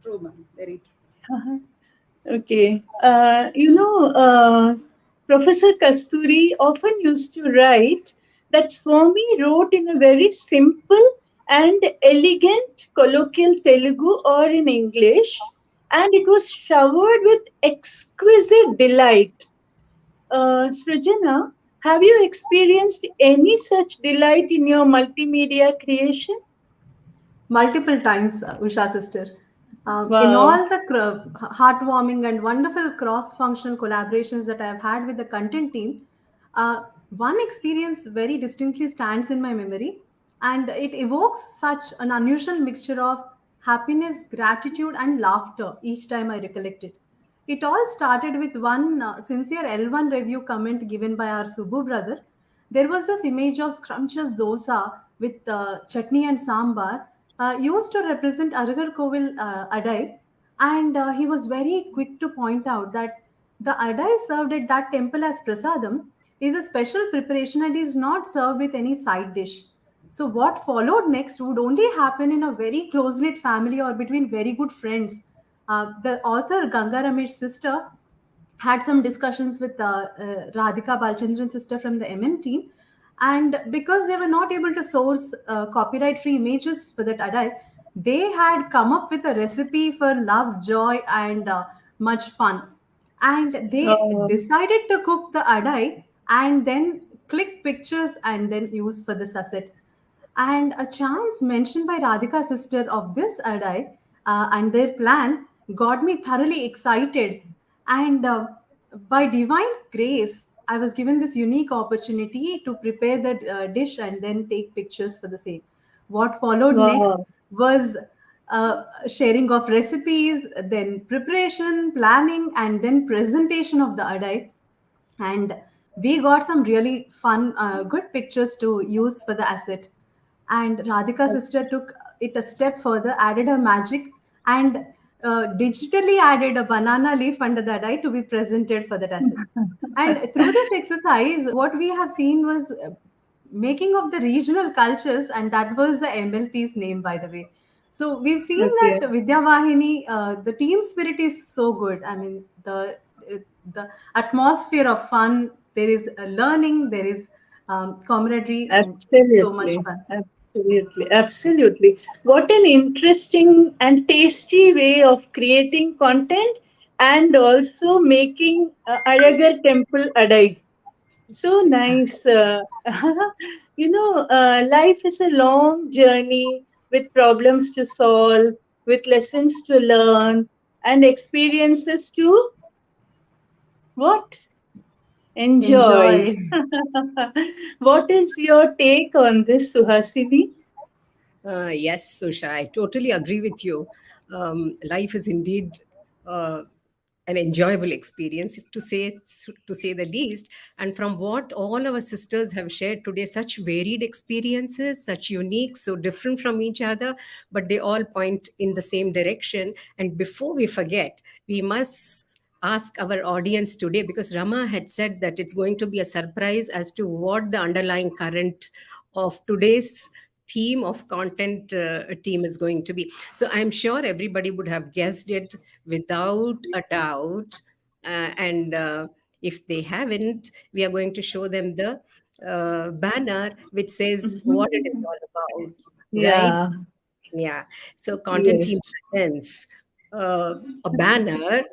True, man. Very true. Okay. Professor Kasturi often used to write that Swami wrote in a very simple and elegant colloquial Telugu or in English, and it was showered with exquisite delight. Srijana, have you experienced any such delight in your multimedia creation? Multiple times, Usha sister. In Wow. all the heartwarming and wonderful cross-functional collaborations that I have had with the content team, one experience very distinctly stands in my memory, and it evokes such an unusual mixture of happiness, gratitude, and laughter each time I recollect it. It all started with one sincere L1 review comment given by our Subbu brother. There was this image of scrumptious dosa with chutney and sambar used to represent Aragar Kovil Adai, and he was very quick to point out that the Adai served at that temple as prasadam is a special preparation and is not served with any side dish. So, what followed next would only happen in a very close knit family or between very good friends. The author Ganga Ramesh's sister had some discussions with Radhika Balchandran's sister from the MM team. And because they were not able to source copyright free images for that adai, they had come up with a recipe for love, joy, and much fun. And they Oh, decided to cook the adai and then click pictures and then use for the asset. And a chance mentioned by Radhika's sister of this adai and their plan got me thoroughly excited. And by divine grace, I was given this unique opportunity to prepare the dish and then take pictures for the same. What followed next wow. was sharing of recipes, then preparation, planning, and then presentation of the adai. And we got some really fun, good pictures to use for the asset. And Radhika's sister took it a step further, added her magic, and digitally added a banana leaf under the die to be presented for that asset. And through this exercise, what we have seen was making of the regional cultures, and that was the MLP's name, by the way. So we've seen Okay. that Vidya Vahini, the team spirit is so good. I mean, the atmosphere of fun. There is a learning. There is camaraderie, and it's so much Absolutely. fun. Absolutely. Absolutely. What an interesting and tasty way of creating content and also making Aragar temple adai. So nice. Life is a long journey with problems to solve, with lessons to learn, and experiences to what? Enjoy. Enjoy. What is your take on this, Suhasini? Yes, Susha, I totally agree with you. Life is indeed uh, an enjoyable experience, if to say the least. And from what all our sisters have shared today, such varied experiences, such unique, so different from each other, but they all point in the same direction. And before we forget, we must ask our audience today, because Rama had said that it's going to be a surprise as to what the underlying current of today's theme of content team is going to be. So I'm sure everybody would have guessed it without a doubt. And if they haven't, we are going to show them the banner which says what it is all about, right? Yeah, Yeah. So content yes, team presents a banner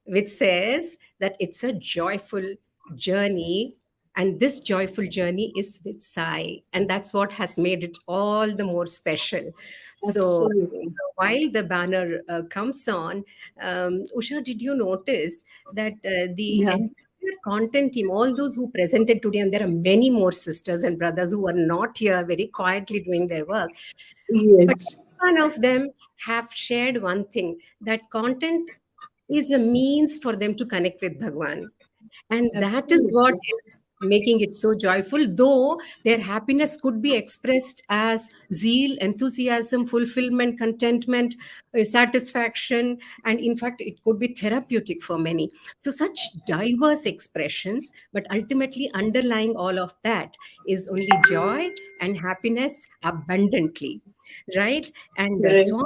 which says that it's a joyful journey. And this joyful journey is with Sai. And that's what has made it all the more special. So absolutely. while the banner comes on, Usha, did you notice that the Yeah, entire content team, all those who presented today, and there are many more sisters and brothers who are not here very quietly doing their work, but yes, one of them have shared one thing, that content is a means for them to connect with Bhagwan. And that is what absolutely. is making it so joyful, though their happiness could be expressed as zeal, enthusiasm, fulfillment, contentment, satisfaction, and in fact it could be therapeutic for many. So such diverse expressions, but ultimately underlying all of that is only joy and happiness abundantly, right? And Right, Swami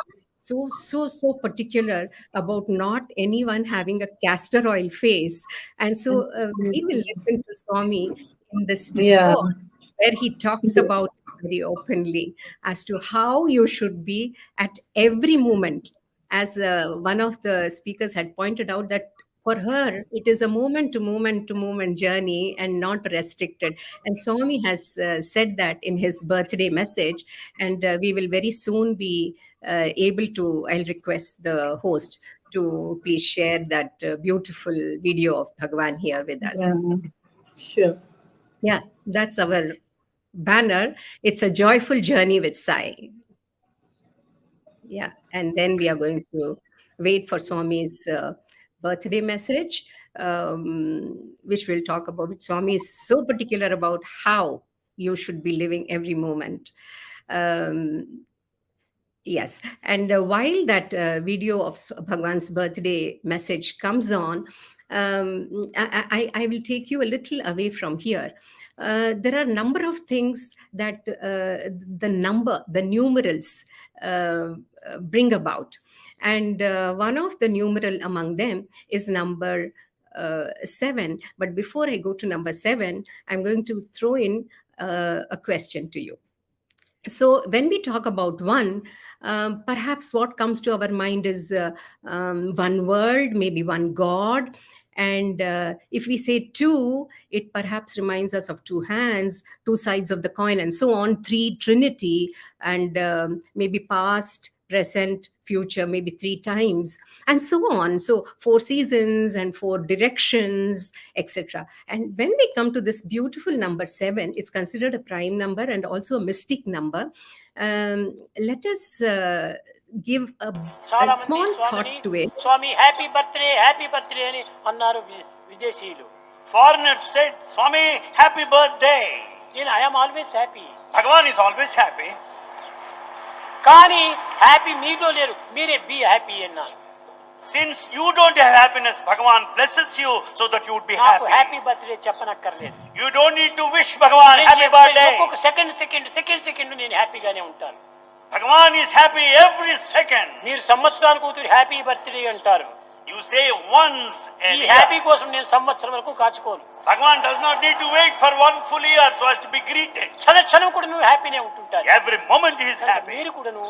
is so particular about not anyone having a castor oil face. And so we will absolutely. listen to Swami in this Yeah, discourse where he talks yes, about it very openly as to how you should be at every moment. As one of the speakers had pointed out, that for her, it is a moment to moment to moment journey and not restricted. And Swami has said that in his birthday message. And we will very soon be able to, I'll request the host to please share that beautiful video of Bhagwan here with yeah, us. sure. Yeah, that's our banner. It's a joyful journey with Sai. Yeah, and then we are going to wait for Swami's birthday message, which we'll talk about. Swami is so particular about how you should be living every moment. Um, Yes, and while that video of Bhagwan's birthday message comes on, I will take you a little away from here. There are a number of things that the numerals bring about. And one of the numeral among them is number 7. But before I go to number 7, I'm going to throw in a question to you. So when we talk about one, perhaps what comes to our mind is one world, maybe one God. And if we say two, it perhaps reminds us of two hands, two sides of the coin, and so on, three, Trinity, and maybe past, present, future, maybe three times, and so on. So four seasons and four directions, etc. And when we come to this beautiful number 7, it's considered a prime number and also a mystic number. Let us give a small thought to it. Swami, happy birthday అని అన్నారు విదేశీయులు. Foreigners said, Swami, happy birthday. I am always happy. Bhagavan is always happy. కానీ happy మీలో లేరు, మీరే be happy అన్నారు. Since you don't have happiness, Bhagavan blesses you so that you would be happy. Happy birthday చెప్పనక్కర్లేదు. You don't need to wish Bhagavan happy birthday. ఒక్కొక్క second నేను హ్యాపీగానే ఉంటాను. Bhagavan is happy every second. మీరు సంవత్సరానికి ఒకసారి happy birthday అంటారు. You say once a year. Happy కోసం నేను సంవత్సరం వరకు కాచుకోను. Bhagavan does not need to wait for one full year so as to be greeted. క్షణం కూడా నువ్వు హ్యాపీనే ఉంటుంటారు. Every moment he is happy. మీరు కూడాను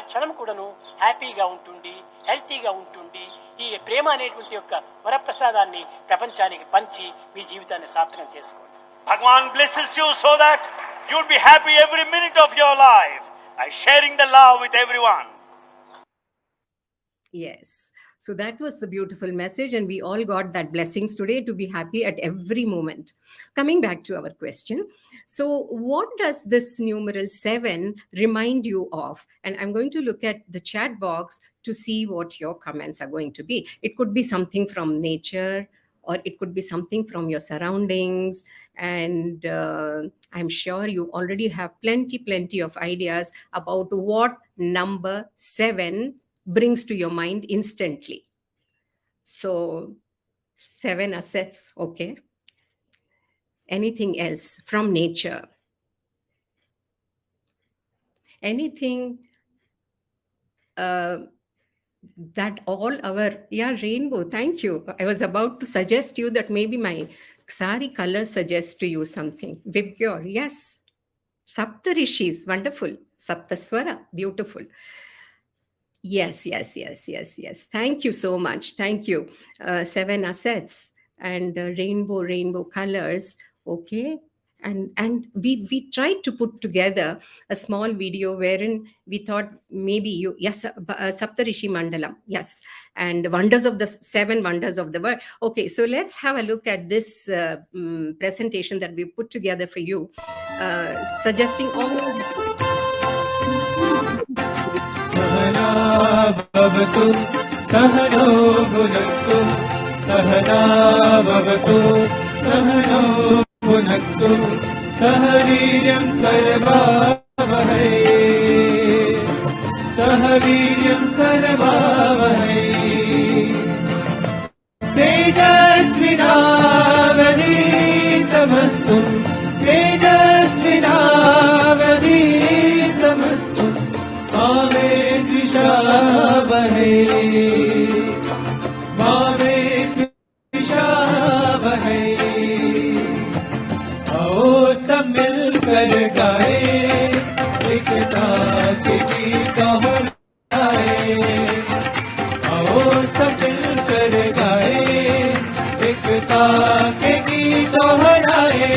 క్షణం కూడాను హ్యాపీగా ఉంటుంది, హెల్తీగా ఉంటుంది. ఈ ప్రేమ అనేటువంటి యొక్క వరప్రసాదాన్ని ప్రపంచానికి పంచి మీ జీవితాన్ని సార్థకం చేసుకోండి. Bhagavan blesses you so that you would be happy every minute of your life by sharing the love with everyone. Yes. So that was the beautiful message, and we all got that blessings today to be happy at every moment. Coming back to our question. So what does this numeral 7 remind you of? And I'm going to look at the chat box to see what your comments are going to be. It could be something from nature, or it could be something from your surroundings. And I'm sure you already have plenty of ideas about what number 7 brings to your mind instantly. So 7 assets, okay. Anything else from nature? Anything that all our, rainbow, thank you. I was about to suggest you that maybe my sari color suggests to you something. Vibgyor, yes. Saptarishis, wonderful. Saptaswara, beautiful. Yes. Thank you so much. Thank you. 7 assets and rainbow colors. Okay. And we tried to put together a small video wherein we thought maybe Saptarishi Mandalam. Yes. And wonders of the 7 wonders of the world. Okay. So let's have a look at this presentation that we put together for you, suggesting all. भवतु सहनो भुनक्तु सहना भवतु सहनो भुनक्तु सह वीर्यं करवावहै सह वीर्यं करवावहै तेजस्विनावधीतमस्तु तेजस्विनावधीतमस्तु मामे द्विषावहै मामे द्विषावहै आओ सब मिलकर गाए एकता के गीत गाए आओ सब मिलकर गाए एकता के गीत गाए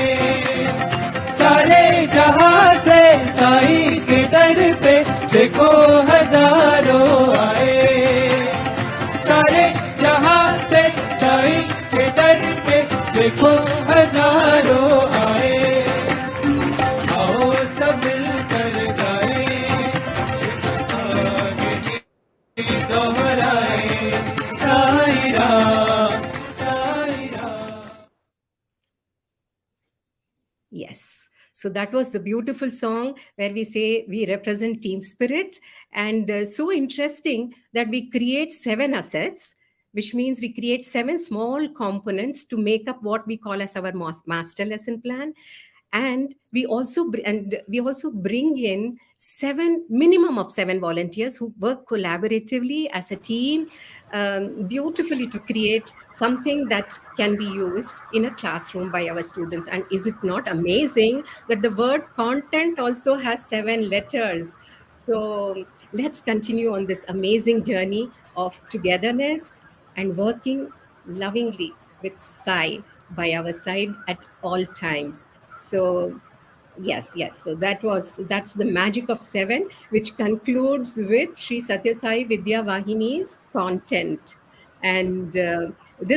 सारे जहां से साईं के दर पे देखो हजारों आए सारे जहां से साईं के दर पे देखो हजारों आए आओ सब मिलकर गाए दोहराए Sai Ram Sai Ram. Yes. So that was the beautiful song where we say we represent team spirit. And so interesting that we create 7 assets, which means we create 7 small components to make up what we call as our master lesson plan. And we also bring in minimum of 7 volunteers who work collaboratively as a team, beautifully, to create something that can be used in a classroom by our students. And is it not amazing that the word content also has 7 letters? So let's continue on this amazing journey of togetherness and working lovingly with Sai by our side at all times. So yes. So that's the magic of 7, which concludes with Sri Satyasai Vidya Vahini's content. And with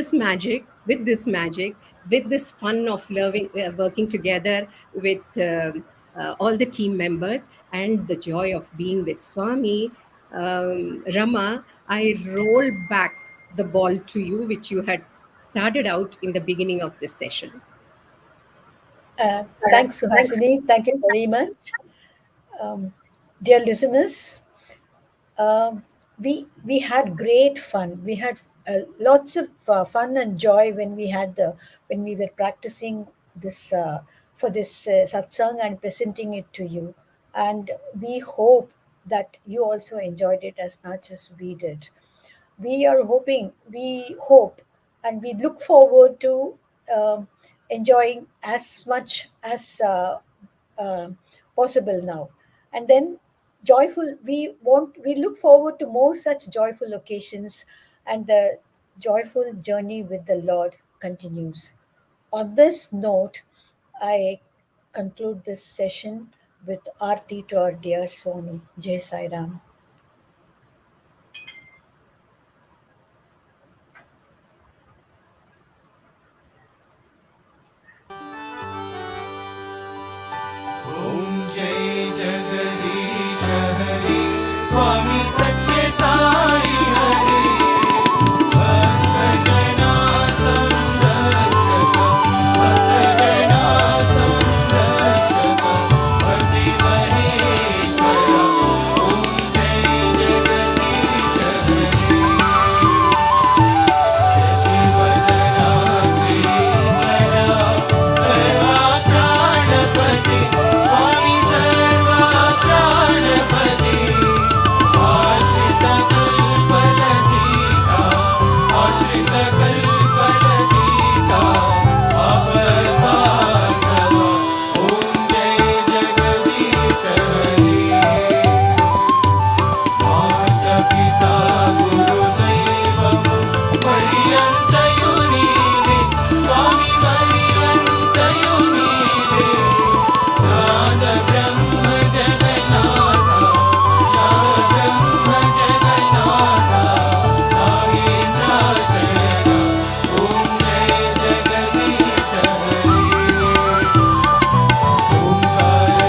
this fun of working together with all the team members, and the joy of being with Swami, Rama, I roll back the ball to you, which you had started out in the beginning of this session. Thanks, Suhasini. Thank you very much. Dear listeners, we had great fun. We had lots of fun and joy when we were practicing this for this satsang and presenting it to you. And we hope that you also enjoyed it as much as we did. We hope, and we look forward to enjoying as much as uh, possible now. And then we look forward to more such joyful occasions, and the joyful journey with the Lord continues. On this note, I conclude this session with Aarti to our dear Swami. Jai Sai Ram. ॐ जय जगदीश हरि स्वामी सत्य साई हरि भक्त जना संरक्षक भक्त जना संरक्षक भक्ति महेश्वर ॐ जय जगदीश हरि शशिवदना श्रीधरा सर्वा प्राणपति स्वामी सर्वा प्राणपति आश्रित कल्पलतिका आश्रित कल्पलतिका अवतारणव ॐ जय जगदीश हरि माता पिता गुरुदैवं पर्यन्तयुनीरे स्वामी पर्यन्तयुनीरे नाद ब्रह्म जगन्नाथ नाद ब्रह्म जगन्नाथ नागेन्द्राशरण ॐ जय जगदीश हरि ओंकार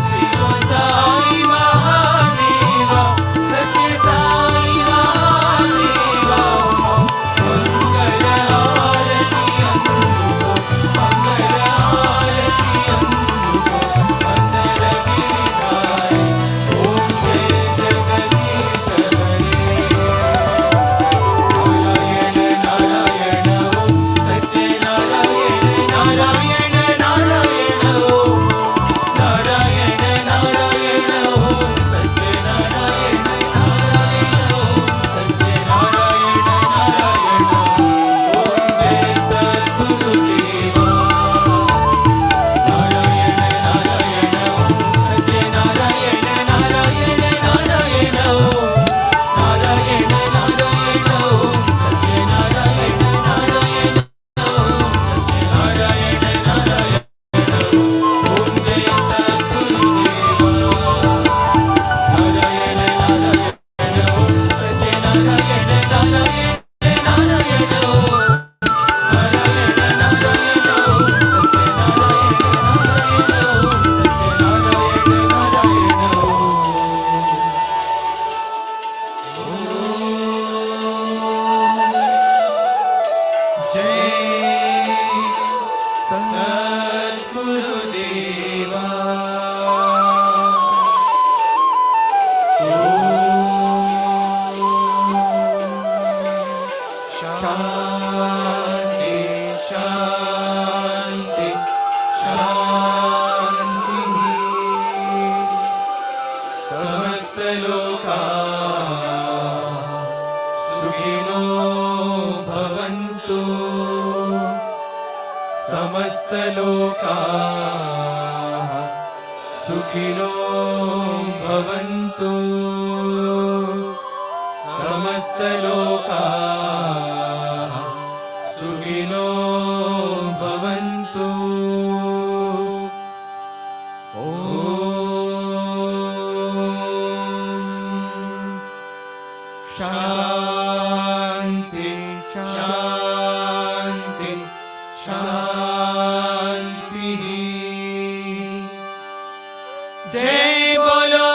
शिव साई महादेव सत्य साई महादेव मंगल आरती अंदुको मंगल आरती अंदुको मंगल गिरिधारी ओम जय जगदीश हरि नारायण नारायण ओम सत्य नारायण नारायण नारायण ओम नारायण नारायण ओम सत्य नारायण नारायण ओम सत्य नारायण नारायण ओम जय सद्गुरुदेवा नारायण नारायण ओम सत्य नारायण नारायण नारायण ओम नारायण नारायण ओम सत्य नारायण नारायण ओम सत्य नारायण नारायण ओम जय सद्गुरुदेवा नारायण नारायण ओम सत्य नारायण नारायण नारायण ओम नारायण नारायण ओम सत्य नारायण नारायण ओम सत्य नारायण नारायण जय सद्गुरुदेवा शांति शांति समस्तलोकाः सुखिनो भवन्तु समस्तलोकाः सुखिनो भवन्तु ॐ शान्ति शान्ति शान्तिः जय बोलो